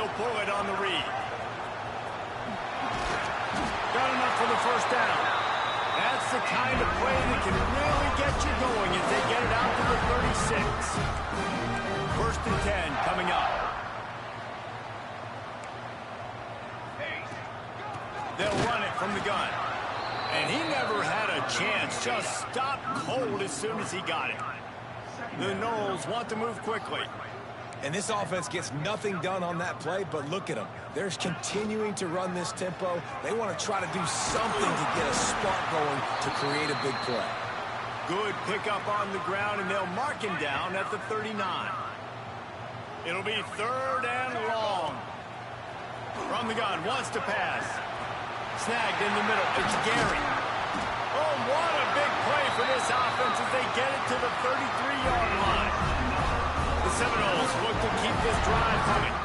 He'll pull it on the read. Got enough for the first down. That's the kind of play that can really get you going as they get it out to the 36. First and 10 coming up. They'll run it from the gun. And he never had a chance. Just stopped cold as soon as he got it. The Noles want to move quickly. And this offense gets nothing done on that play, but look at them. They're continuing to run this tempo. They want to try to do something to get a spark going to create a big play. Good pickup on the ground, and they'll mark him down at the 39. It'll be third and long. From the gun, wants to pass. Snagged in the middle. It's Gary. Oh, what a big play for this offense as they get it to the 33-yard line. The Seminoles look to keep this drive coming.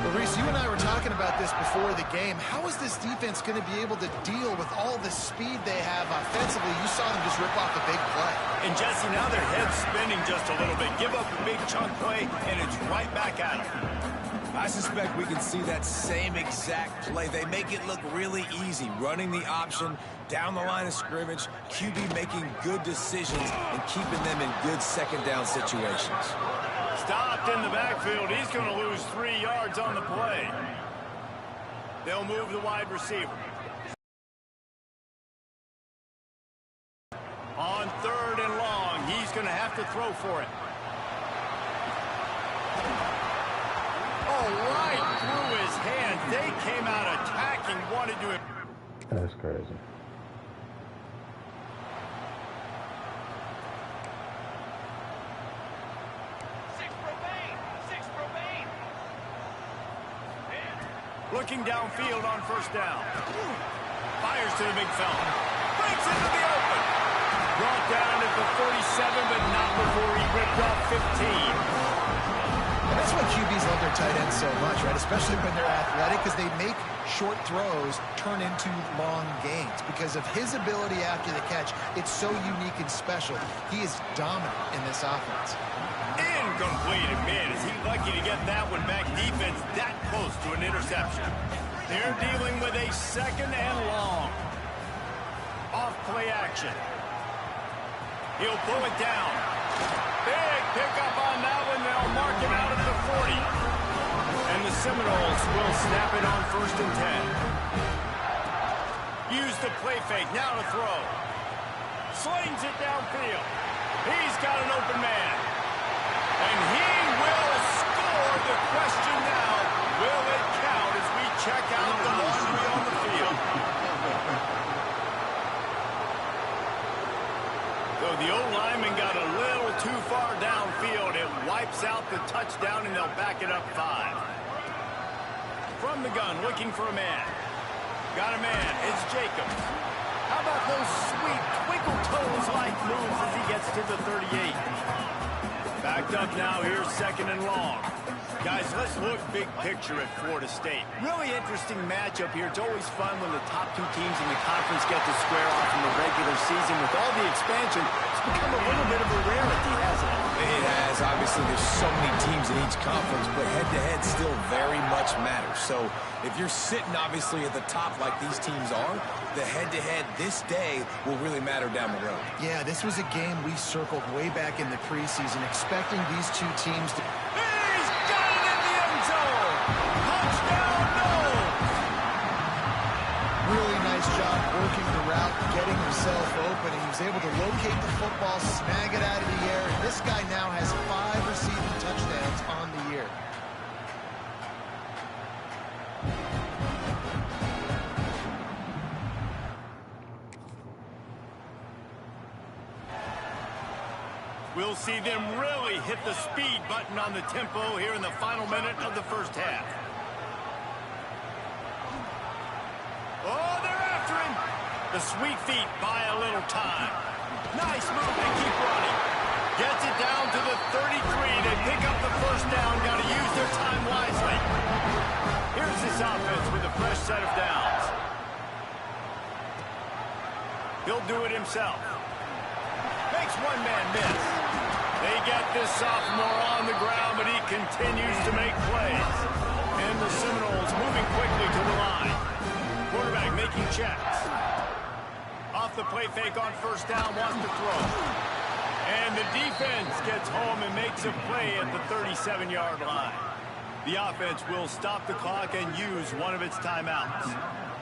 Well, Reese, you and I were talking about this before the game. How is this defense going to be able to deal with all the speed they have offensively? You saw them just rip off a big play. And, Jesse, now their head's spinning just a little bit. Give up a big chunk play, and it's right back at them. I suspect we can see that same exact play. They make it look really easy, running the option down the line of scrimmage, QB making good decisions and keeping them in good second down situations. Stopped in the backfield. He's going to lose 3 yards on the play. They'll move the wide receiver. On third and long, he's going to have to throw for it. Oh, right through his hands. They came out attacking, wanted to... That's crazy. Looking downfield on first down. Fires to the big fella. Breaks into the open. Brought down at the 37, but not before he ripped off 15. And that's why QBs love their tight ends so much, right? Especially when they're athletic, because they make short throws turn into long gains. Because of his ability after the catch, it's so unique and special. He is dominant in this offense. Incomplete. Man, is he lucky to get that one back. Defense that close to an interception. They're dealing with a second and long. Off play action. He'll pull it down. Big pickup on that one. They'll mark him out at the 40. And the Seminoles will snap it on first and 10. Use the play fake. Now to throw. Slings it downfield. He's got an open man. And he will score. The question now, will it count as we check out the laundry on the field? So the old lineman got a little too far downfield. It wipes out the touchdown, and they'll back it up 5. From the gun, looking for a man. Got a man. It's Jacobs. How about those sweet twinkle toes-like moves as he gets to the 38? Backed up now, here's second and long. Guys, let's look big picture at Florida State. Really interesting matchup here. It's always fun when the top 2 teams in the conference get to square off in the regular season. With all the expansion, it's become a little bit of a rarity, hasn't it? It has. Obviously, there's so many teams in each conference, but head-to-head still very much matters. So if you're sitting, obviously, at the top like these teams are, the head-to-head this day will really matter down the road. Yeah, this was a game we circled way back in the preseason, expecting these 2 teams to... He's got it in the end zone! Touchdown, Noles! Really nice job working the route, getting himself open, and he was able to locate the football, snag it out of the air, and this guy now has 5 receiving touchdowns on the year. We'll see them really hit the speed button on the tempo here in the final minute of the first half. Oh, they're after him. The sweet feet buy a little time. Nice move. They keep running. Gets it down to the 33. They pick up the first down. Got to use their time wisely. Here's this offense with a fresh set of downs. He'll do it himself. Makes one man miss. They get this sophomore on the ground, but he continues to make plays. And the Seminoles moving quickly to the line. Quarterback making checks. Off the play fake on first down, wants to throw. And the defense gets home and makes a play at the 37-yard line. The offense will stop the clock and use one of its timeouts.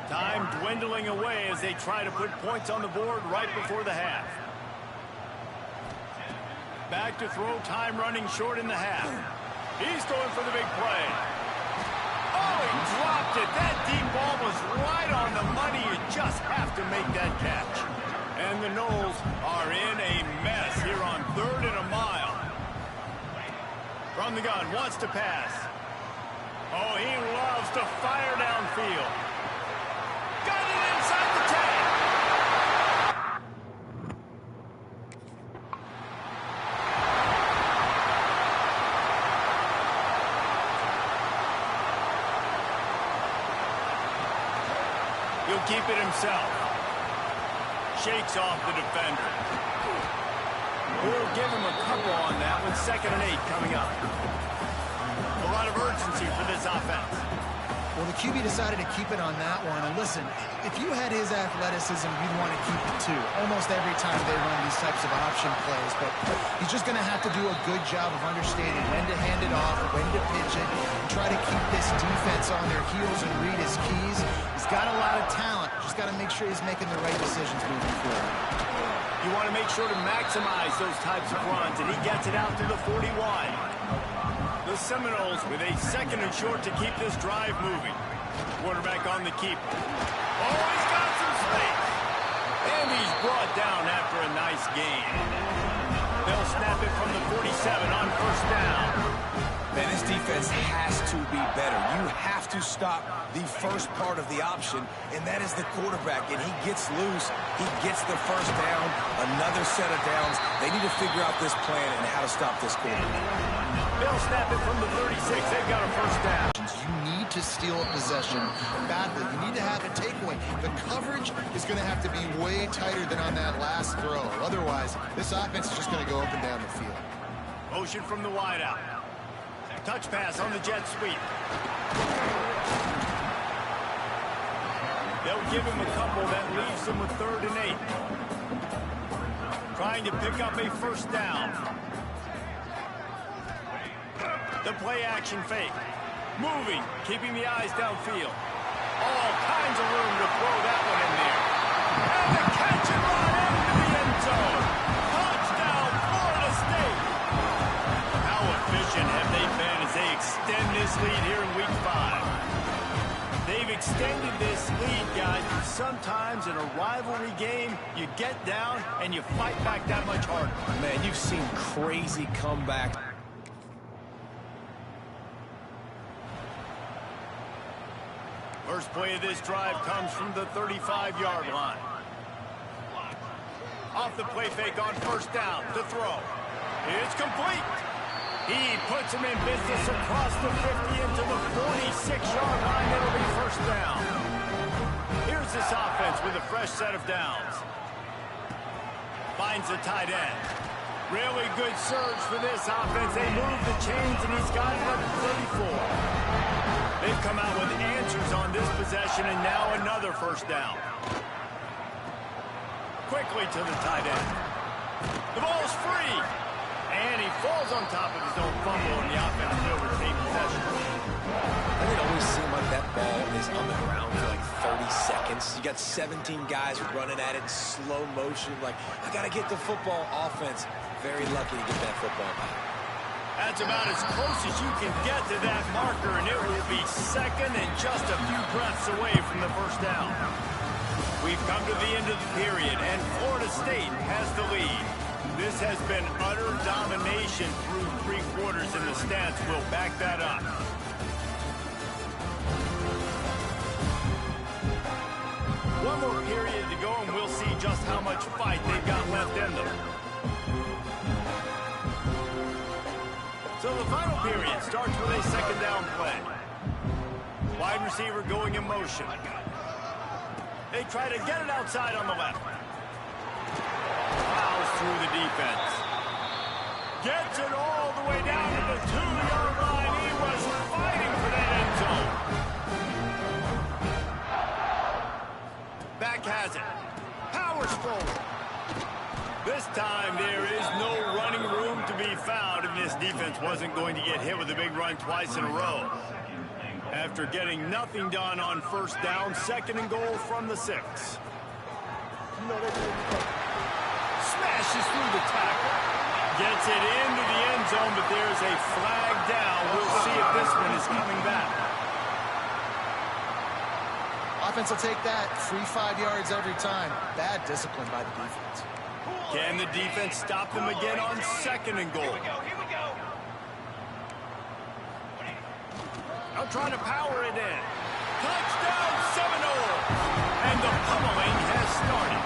Time dwindling away as they try to put points on the board right before the half. Back to throw, time running short in the half. He's going for the big play. Oh, he dropped it. That deep ball was right on the money. You just have to make that catch. And the Noles are in a mess here on 3rd and a mile. From the gun, wants to pass. Oh, he loves to fire downfield. Got it inside the 10. He'll keep it himself. Shakes off the defender. We'll give him a couple on that with 2nd and 8 coming up. A lot of urgency for this offense. Well, the QB decided to keep it on that one. And listen, if you had his athleticism, you'd want to keep it too. Almost every time they run these types of option plays. But he's just going to have to do a good job of understanding when to hand it off, when to pitch it, and try to keep this defense on their heels and read his keys. He's got a lot of talent. Just got to make sure he's making the right decisions moving forward. You want to make sure to maximize those types of runs, and he gets it out to the 41. The Seminoles with a 2nd and short to keep this drive moving. Quarterback on the keeper. Oh, he's got some space. And he's brought down after a nice gain. They'll snap it from the 47 on first down. Man, this defense has to be better. You have to stop the first part of the option, and that is the quarterback. And he gets loose. He gets the first down, another set of downs. They need to figure out this plan and how to stop this quarterback. They'll snap it from the 36. They've got a first down. You need to steal a possession badly. You need to have a takeaway. The coverage is going to have to be way tighter than on that last throw. Otherwise, this offense is just going to go up and down the field. Motion from the wideout. Touch pass on the jet sweep. They'll give him a couple that leaves him with 3rd and 8. Trying to pick up a first down. The play action fake. Moving, keeping the eyes downfield. All kinds of room to throw that one in there. And the catch and run into the end zone. Touchdown, Florida State. How efficient have they been as they extend this lead here in Week 5? They've extended this lead, guys. Sometimes in a rivalry game, you get down and you fight back that much harder. Man, you've seen crazy comeback. First play of this drive comes from the 35-yard line. Off the play fake on first down to throw. It's complete. He puts him in business across the 50 into the 46-yard line. It'll be first down. Here's this offense with a fresh set of downs. Finds the tight end. Really good surge for this offense. They move the chains, and he's got it up to 34. They've come out with answers on this possession, and now another first down. Quickly to the tight end. The ball's free. And he falls on top of his own fumble, and the offense will retain possession. Doesn't it always seem like that ball is on the ground for like 30 seconds? You got 17 guys running at it in slow motion. Like, I got to get the football. Offense, very lucky to get that football back. That's about as close as you can get to that marker, and it will be second and just a few breaths away from the first down. We've come to the end of the period, and Florida State has the lead. This has been utter domination through 3 quarters, and the stats will back that up. One more period to go, and we'll see just how much fight they've got left in them. So the final period starts with a second down play. Wide receiver going in motion. They try to get it outside on the left. Fouls through the defense. Gets it all the way down to the 2-yard line. He was fighting for that end zone. quarterback has it. Powers forward. This time there is no running room to be found, and this defense wasn't going to get hit with a big run twice in a row. After getting nothing done on first down, 2nd and goal from the 6. Smashes through the tackle. Gets it into the end zone, but there's a flag down. We'll see if this one is coming back. Offense will take that. Free 5 yards every time. Bad discipline by the defense. Can the defense stop them again on 2nd and goal? Here we go. They'll try to power it in. Touchdown Seminole! And the pummeling has started.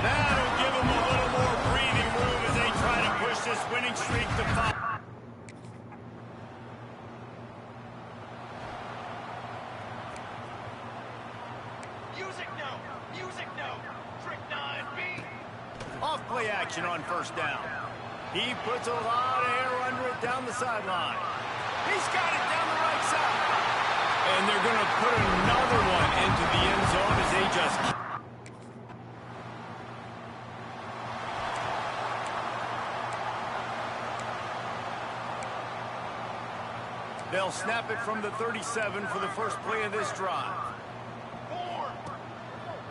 That'll give them a little more breathing room as they try to push this winning streak to 5. Music no. Trick 9B. Off play action on first down. He puts a lot of air under it down the sideline. He's got it down the right side. And they're going to put another one into the end zone as they just... They'll snap it from the 37 for the first play of this drive.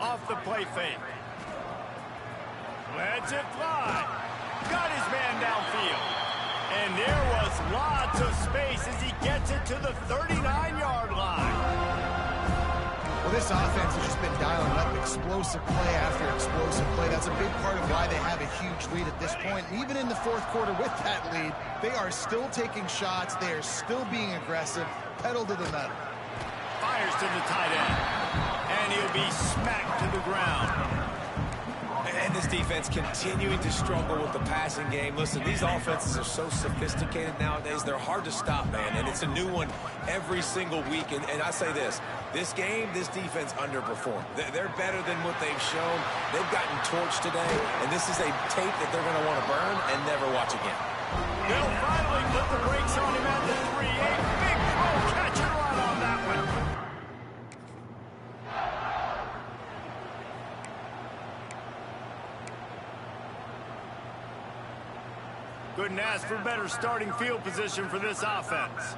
Off the play fake. Lets it fly. Got his man downfield. And there was lots of space as he gets it to the 39-yard line. Well, this offense has just been dialing up explosive play after explosive play. That's a big part of why they have a huge lead at this point. And even in the 4th quarter with that lead, they are still taking shots. They are still being aggressive. Pedal to the metal. Fires to the tight end. And he'll be smacked to the ground. And this defense continuing to struggle with the passing game. Listen, these offenses are so sophisticated nowadays. They're hard to stop, man. And it's a new one every single week. And I say this game, this defense underperformed. They're better than what they've shown. They've gotten torched today. And this is a tape that they're going to want to burn and never watch again. They'll finally put the brakes on him at the 3-8. Big throw, catch and run on that one. Couldn't ask for better starting field position for this offense.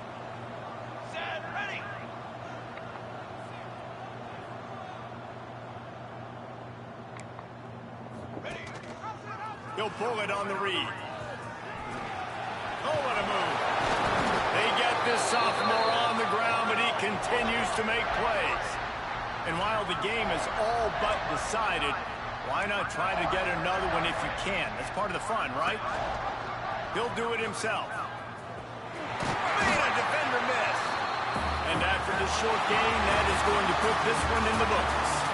Set, ready. He'll pull it on the read. Oh, what a move. They get this sophomore on the ground, but he continues to make plays. And while the game is all but decided, why not try to get another one if you can? That's part of the fun, right? He'll do it himself. Man, a defender missed. And after this short gain, that is going to put this one in the books.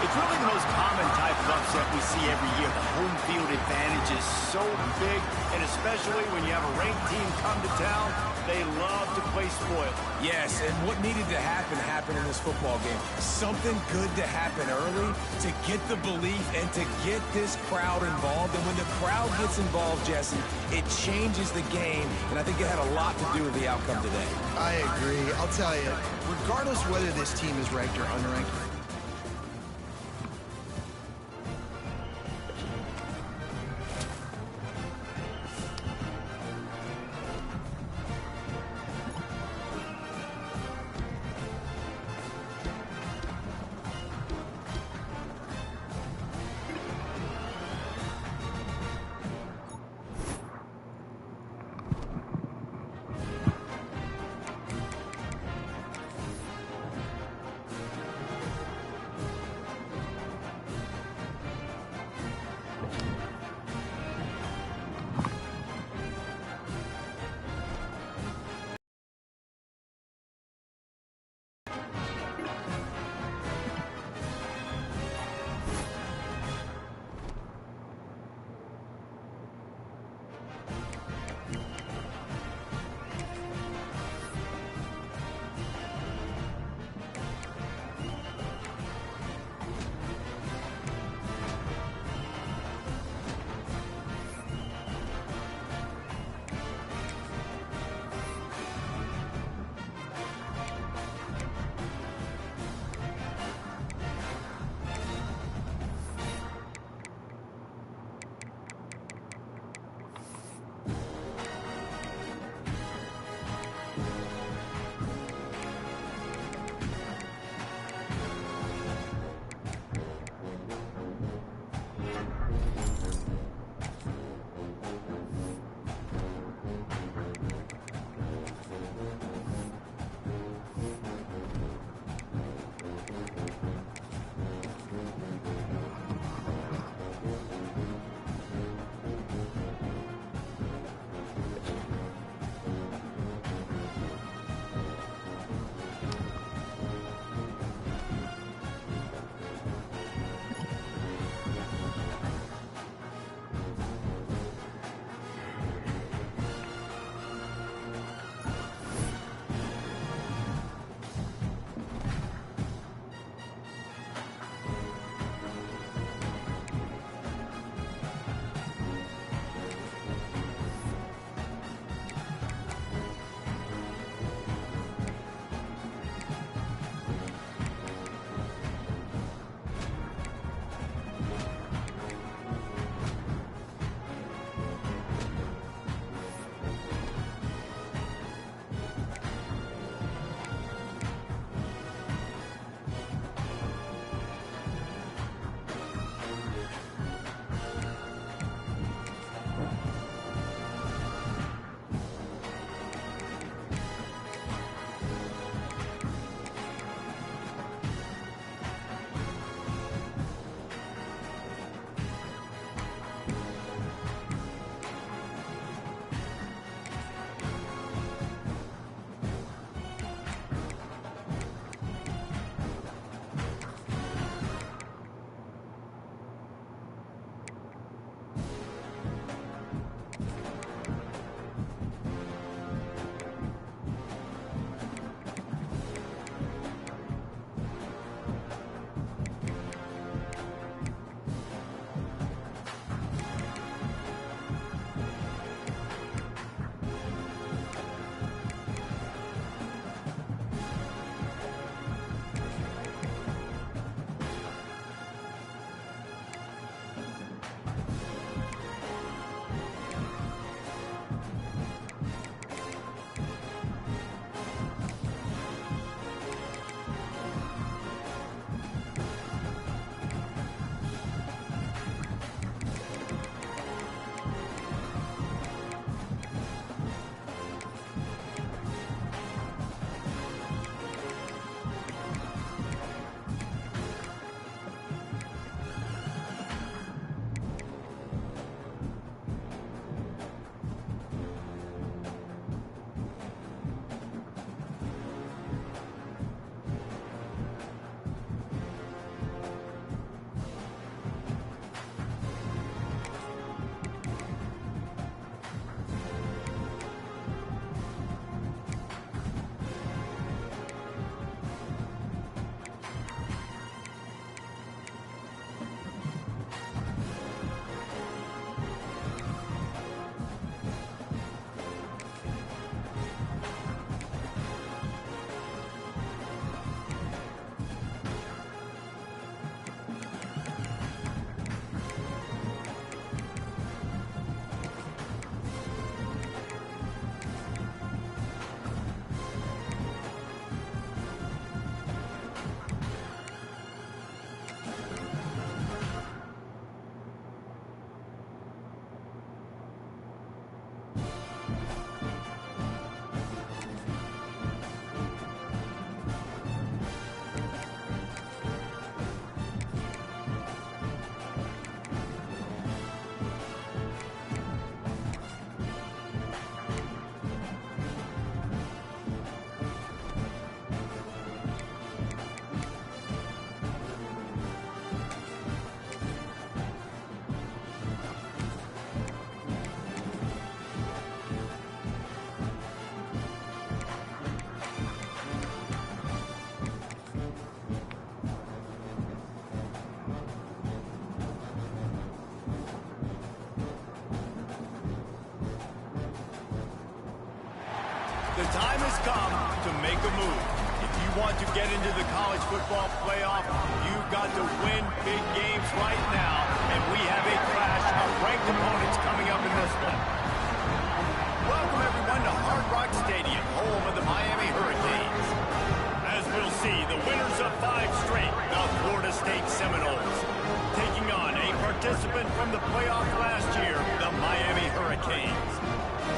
It's really the most common type of upset we see every year. The home field advantage is so big, and especially when you have a ranked team come to town, they love to play spoiled. Yes, and what needed to happen happened in this football game. Something good to happen early to get the belief and to get this crowd involved. And when the crowd gets involved, Jesse, it changes the game, and I think it had a lot to do with the outcome today. I agree. I'll tell you, regardless whether this team is ranked or unranked, time has come to make a move. If you want to get into the college football playoff, you've got to win big games right now, and we have a clash of ranked opponents coming up in this one. Welcome, everyone, to Hard Rock Stadium, home of the Miami Hurricanes. As we'll see, the winners of 5 straight, the Florida State Seminoles, taking on a participant from the playoff last year, the Miami Hurricanes.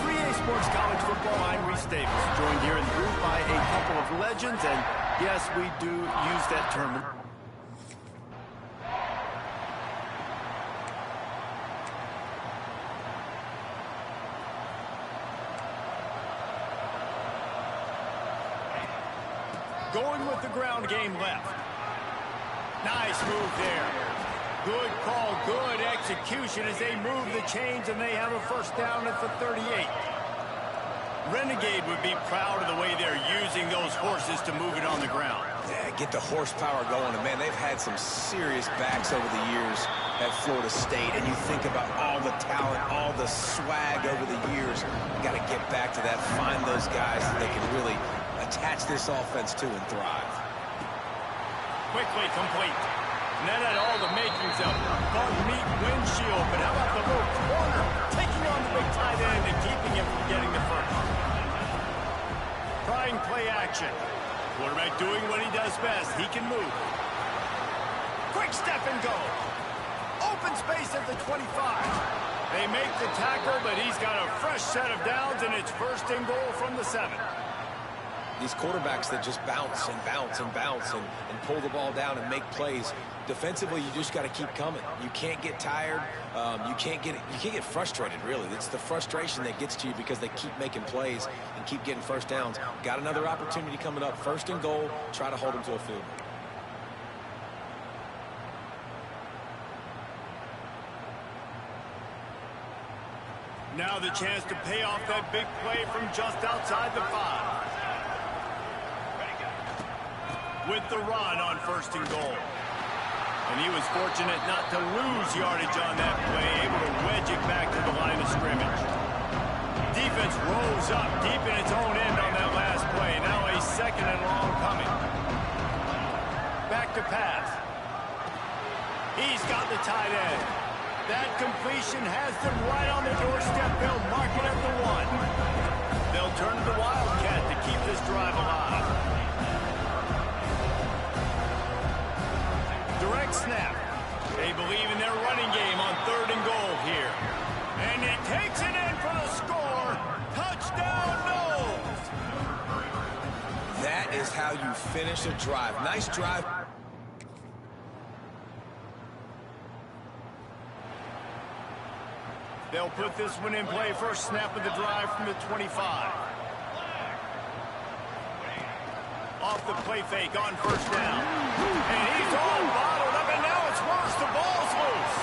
3A Sports College Football, I'm Reese Davis, joined here in the booth by a couple of legends, and yes, we do use that term. Going with the ground game left. Nice move there. Good call, good execution as they move the chains and they have a first down at the 38. Renegade would be proud of the way they're using those horses to move it on the ground. Yeah, get the horsepower going. And man, they've had some serious backs over the years at Florida State. And you think about all the talent, all the swag over the years. You got to get back to that, find those guys that they can really attach this offense to and thrive. Quickly complete. And that had all the makings of bump meet windshield, but how about the little corner taking on the big tight end and keeping him from getting the first? Trying play action. Quarterback doing what he does best. He can move. Quick step and go. Open space at the 25. They make the tackle, but he's got a fresh set of downs, and it's first and goal from the 7. These quarterbacks that just bounce and bounce and bounce and pull the ball down and make plays. Defensively, you just got to keep coming. You can't get tired. You can't get frustrated, really. It's the frustration that gets to you because they keep making plays and keep getting first downs. Got another opportunity coming up. First and goal. Try to hold them to a field. Now the chance to pay off that big play from just outside the 5. With the run on first and goal. And he was fortunate not to lose yardage on that play, able to wedge it back to the line of scrimmage. Defense rose up deep in its own end on that last play. Now a second and long coming. Back to pass. He's got the tight end. That completion has them right on the doorstep. They'll mark it at the 1. They'll turn to the Wildcat to keep this drive alive. Direct snap. They believe in their running game on 3rd and goal here. And he takes it in for the score. Touchdown, Noles. That is how you finish a drive. Nice drive. They'll put this one in play. First snap of the drive from the 25. Off the play fake on first down. And he's all bottled up, and now it's worse. The ball's loose.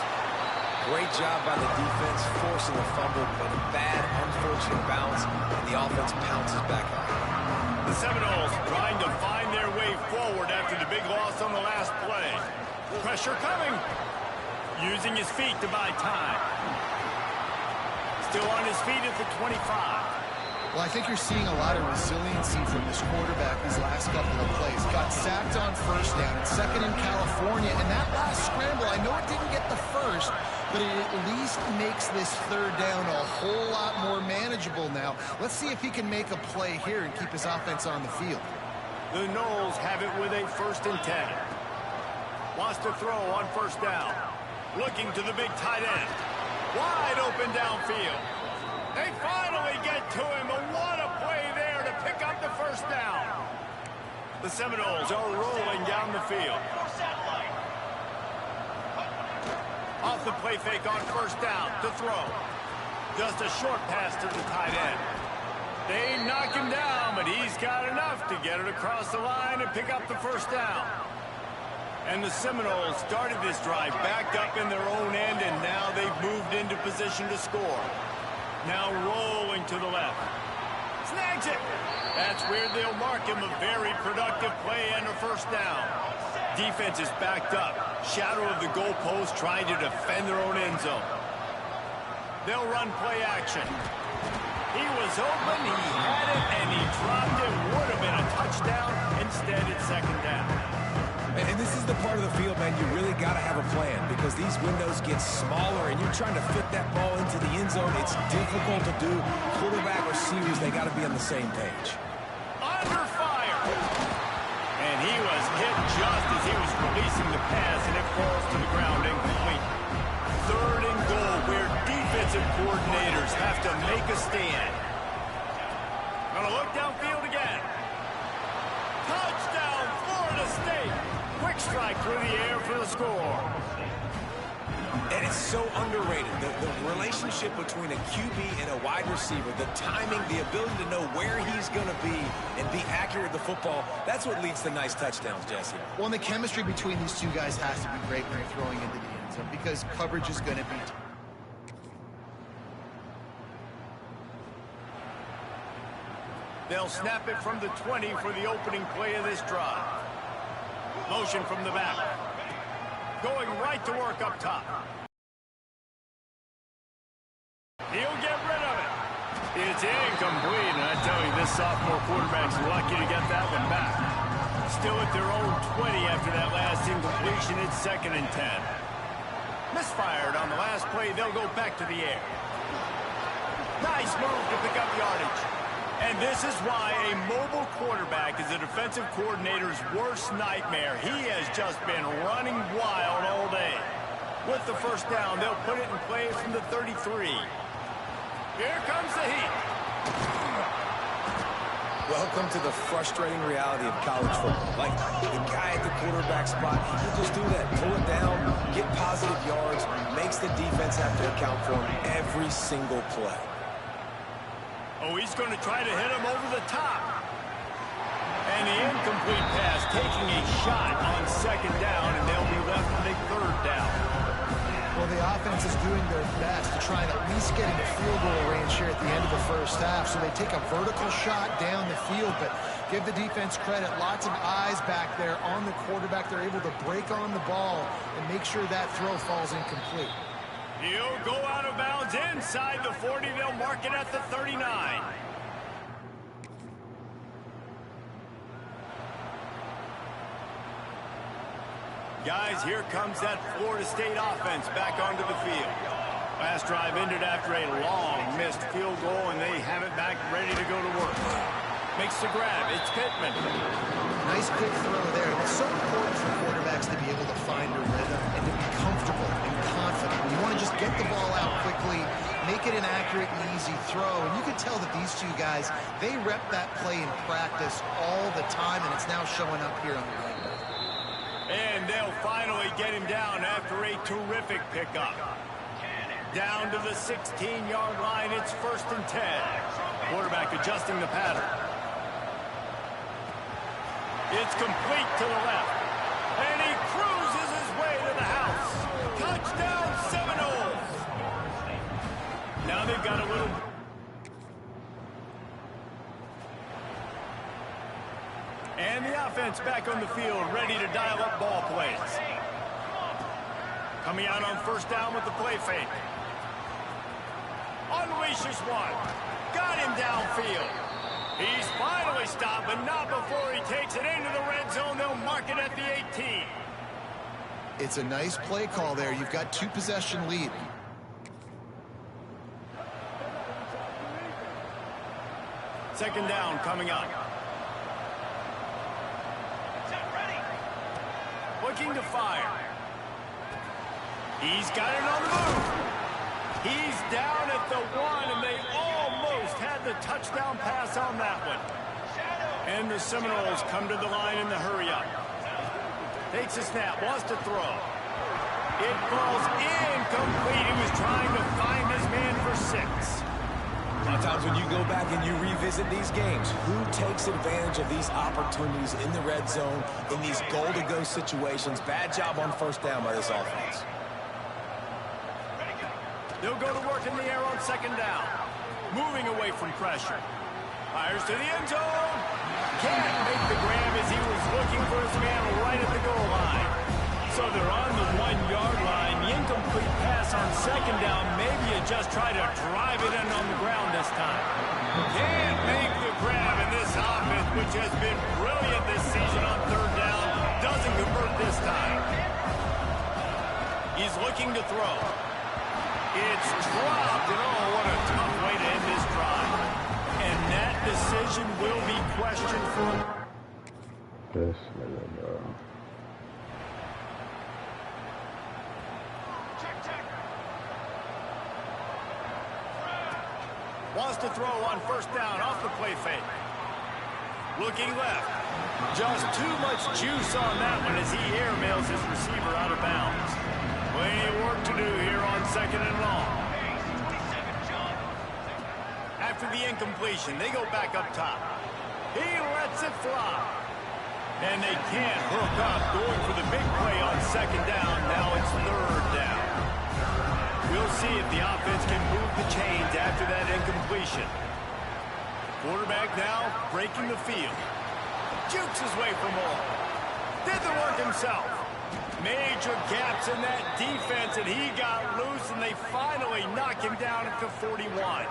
Great job by the defense, forcing a fumble, but a bad, unfortunate bounce, and the offense pounces back on it. The Seminoles trying to find their way forward after the big loss on the last play. Pressure coming. Using his feet to buy time. Still on his feet at the 25. Well, I think you're seeing a lot of resiliency from this quarterback these last couple of plays. Got sacked on first down, and second in California, and that last scramble, I know it didn't get the first, but it at least makes this 3rd down a whole lot more manageable now. Let's see if he can make a play here and keep his offense on the field. The Noles have it with a 1st and 10. Wants to throw on first down. Looking to the big tight end. Wide open downfield. They finally get to him, but what a play there to pick up the first down. The Seminoles are rolling down the field. Off the play fake on first down to throw. Just a short pass to the tight end. They knock him down, but he's got enough to get it across the line and pick up the first down. And the Seminoles started this drive backed up in their own end, and now they've moved into position to score. Now rolling to the left. Snags it. That's where they'll mark him. A very productive play and a first down. Defense is backed up. Shadow of the goalpost trying to defend their own end zone. They'll run play action. He was open, he had it, and he dropped it. Would have been a touchdown. Instead, it's second down. And this is the part of the field, man, you really got to have a plan because these windows get smaller and you're trying to fit that ball into the end zone. It's difficult to do. Quarterback, receivers, they got to be on the same page. Under fire. And he was hit just as he was releasing the pass, and it falls to the ground incomplete. Third and goal where defensive coordinators have to make a stand. Gonna look downfield again. Touchdown, Florida State. Quick strike through the air for the score. And it's so underrated. The relationship between a QB and a wide receiver, the timing, the ability to know where he's going to be and be accurate with the football, that's what leads to nice touchdowns, Jesse. Well, and the chemistry between these two guys has to be great when you're throwing into the end zone because coverage is going to be... They'll snap it from the 20 for the opening play of this drive. Motion from the back. Going right to work up top. He'll get rid of it. It's incomplete, and I tell you, this sophomore quarterback's lucky to get that one back. Still at their own 20 after that last incompletion. It's second and 10. Misfired on the last play. They'll go back to the air. Nice move to pick up yardage. And this is why a mobile quarterback is a defensive coordinator's worst nightmare. He has just been running wild all day. With the first down, they'll put it in play from the 33. Here comes the heat. Welcome to the frustrating reality of college football. Like, the guy at the quarterback spot, he can just do that. Pull it down, get positive yards, makes the defense have to account for him every single play. Oh, he's going to try to hit him over the top. And the incomplete pass taking a shot on second down, and they'll be left with a third down. Well, the offense is doing their best to try and at least get into field goal range here at the end of the first half. So they take a vertical shot down the field, but give the defense credit. Lots of eyes back there on the quarterback. They're able to break on the ball and make sure that throw falls incomplete. He'll go out of bounds inside the 40. They'll mark it at the 39. Guys, here comes that Florida State offense back onto the field. Last drive ended after a long missed field goal, and they have it back ready to go to work. Makes the grab. It's Pittman. Nice quick throw there. It's so important for quarterbacks to be able to find a rhythm and to be comfortable and confident. You want to just get the ball out quickly, make it an accurate and easy throw. And you can tell that these two guys, they rep that play in practice all the time, and it's now showing up here on the record. And they'll finally get him down after a terrific pickup. Down to the 16-yard line. It's first and 10. Quarterback adjusting the pattern. It's complete to the left. And he cruises his way to the house. Touchdown, Seminoles. Now they've got a little... And the offense back on the field, ready to dial up ball plays. Coming out on first down with the play fake. Unleashes one. Got him downfield. He's finally stopped, but not before he takes it into the red zone. They'll mark it at the 18. It's a nice play call there. You've got two-possession lead. Second down coming up. Looking to fire. He's got it on the move. He's down at the 1, and they almost had the touchdown pass on that one. And the Seminoles come to the line in the hurry-up. Takes a snap, wants to throw. It falls incomplete. He was trying to find his man for 6. A lot of times when you go back and you revisit these games, who takes advantage of these opportunities in the red zone, in these goal-to-go situations? Bad job on first down by this offense. They'll go to work in the air on second down. Moving away from pressure. Fires to the end zone. Can't make the grab as he was looking for his man right at the goal line. So they're on the 1-yard line. The incomplete pass on second down, maybe a just try to drive it in on the ground this time. Can't make the grab, and this offense, which has been brilliant this season on third down, doesn't convert this time. He's looking to throw. It's dropped, and oh, what a tough way to end this drive. And that decision will be questioned for... Wants to throw on first down off the play fake. Looking left. Just too much juice on that one as he airmails his receiver out of bounds. Plenty of work to do here on second and long. After the incompletion, they go back up top. He lets it fly. And they can't hook up, going for the big play on second down. Now it's third down. We'll see if the offense can move the chains after that incompletion. Quarterback now breaking the field. Jukes his way for more. Did the work himself. Major gaps in that defense, and he got loose, and they finally knock him down at the 41.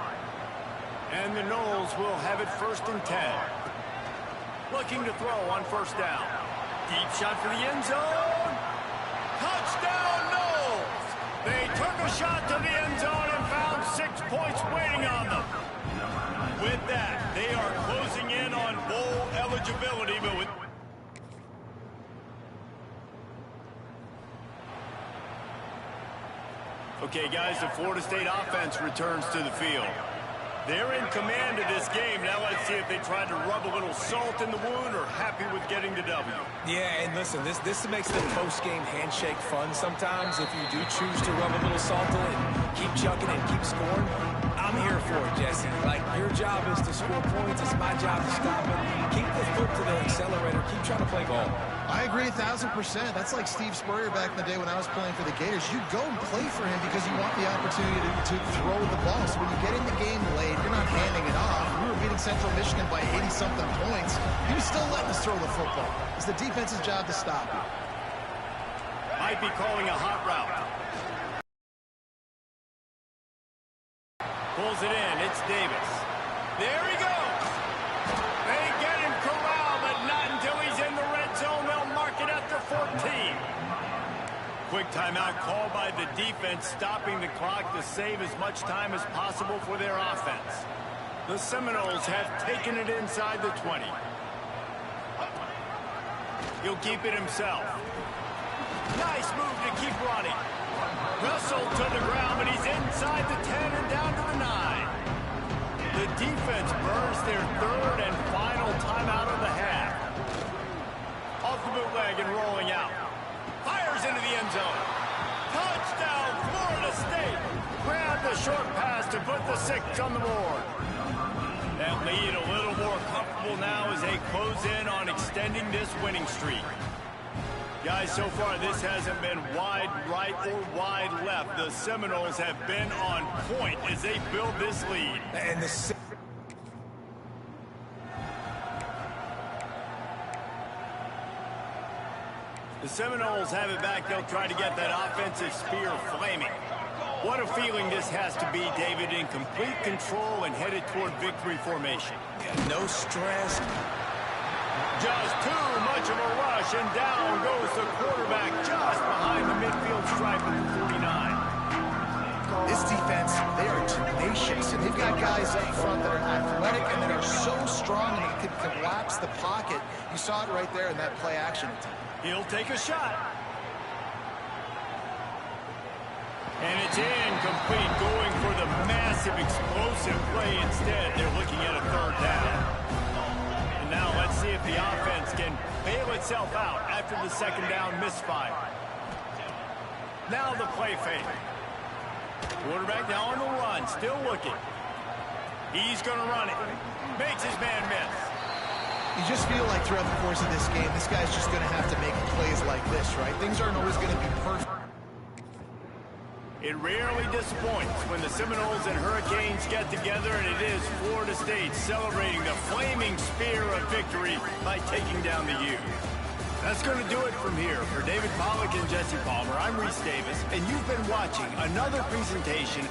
And the Noles will have it 1st and 10. Looking to throw on first down. Deep shot for the end zone. Touchdown, Noles! They took a shot to the end zone and found 6 points waiting on them. With that, they are closing in on bowl eligibility, but with... Okay, guys, the Florida State offense returns to the field. They're in command of this game. Now let's see if they try to rub a little salt in the wound or happy with getting the W. Yeah, and listen, this makes the post-game handshake fun sometimes. If you do choose to rub a little salt in it, keep chucking and keep scoring, I'm here for it, Jesse. Like, your job is to score points. It's my job to stop it. Keep the foot to the accelerator. Keep trying to play ball. I agree 1,000%. That's like Steve Spurrier back in the day when I was playing for the Gators. You go and play for him because you want the opportunity to throw the ball. So when you get in the game late, you're not handing it off. We were beating Central Michigan by 80-something points. He was still letting us throw the football. It's the defense's job to stop it. Might be calling a hot route. Pulls it in. It's Davis. There he goes. They get him corralled, but not until he's in the red zone. They'll mark it at the 14. Quick timeout called by the defense, stopping the clock to save as much time as possible for their offense. The Seminoles have taken it inside the 20. He'll keep it himself. Nice move to keep running. Russell to the ground, but he's inside the 10 and down to the 9. The defense burns their third and final timeout of the half. Off the bootleg and rolling out. Fires into the end zone. Touchdown, Florida State. Grab the short pass to put the 6 on the board. That lead a little more comfortable now as they close in on extending this winning streak. Guys, so far this hasn't been wide right or wide left. The Seminoles have been on point as they build this lead. And the Seminoles have it back. They'll try to get that offensive spear flaming. What a feeling this has to be, David, in complete control and headed toward victory formation. yeah, no stress. Just too much of a rush, and down goes the quarterback just behind the midfield stripe at the 49. This defense, they are tenacious, and they've got guys up front that are athletic and that are so strong and they can collapse the pocket. You saw it right there in that play action attempt. He'll take a shot. And it's incomplete, going for the massive explosive play instead. They're looking at a third down. And now let's see if the offense can bail itself out after the second down misfire. Now the play fake. Quarterback now on the run, still looking. He's going to run it. Makes his man miss. You just feel like throughout the course of this game, this guy's just going to have to make plays like this, right? Things aren't always going to be perfect. It rarely disappoints when the Seminoles and Hurricanes get together, and it is Florida State celebrating the flaming spear of victory by taking down the U. That's going to do it from here. For David Pollack and Jesse Palmer, I'm Reese Davis, and you've been watching another presentation